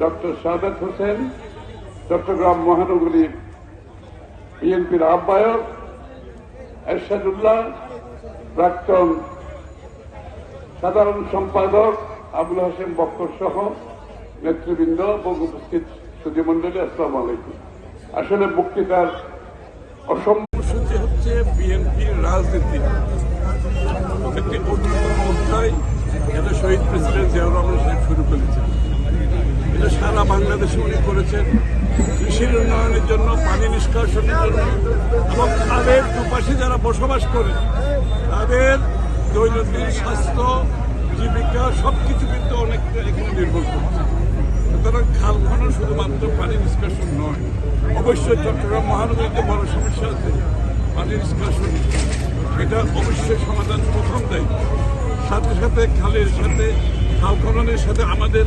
Doctor Saadat Hossain, Chittagong মহানগরী বিএনপির আহ্বায়ক এরশাদুল্লাহ, প্রাক্তন সাধারণ সম্পাদক আবুল হোসেন বক্কর সহ নেতৃবৃন্দ এবং উপস্থিত সুধীমণ্ডলী, আসসালামু আলাইকুম। আসলে বক্তৃতার অসম্ভব হচ্ছে বিএনপির রাজনীতি একটি অধ্যায়, এটা শহীদ প্রেসিডেন্ট জিয়াউর রহমান সাহেব শুরু করেছেন। এটা সারা বাংলাদেশে উনি করেছেন কৃষির উন্নয়নের জন্য, পানি নিষ্কাশনের জন্য এবং তাদের দুপাশে যারা বসবাস করে তাদের দৈনন্দিন স্বাস্থ্য, জীবিকা সবকিছু কিন্তু অনেকটা এখানে নির্ভর করছে। সুতরাং খাল খনন শুধুমাত্র পানি নিষ্কাশন নয়, অবশ্যই চট্টগ্রাম মহানগরীতে বড় সমস্যা আছে পানি নিষ্কাশন, এটা অবশ্যই সমাধান প্রথম দায়িত্ব। সাথে সাথে খালের সাথে খাল খননের সাথে আমাদের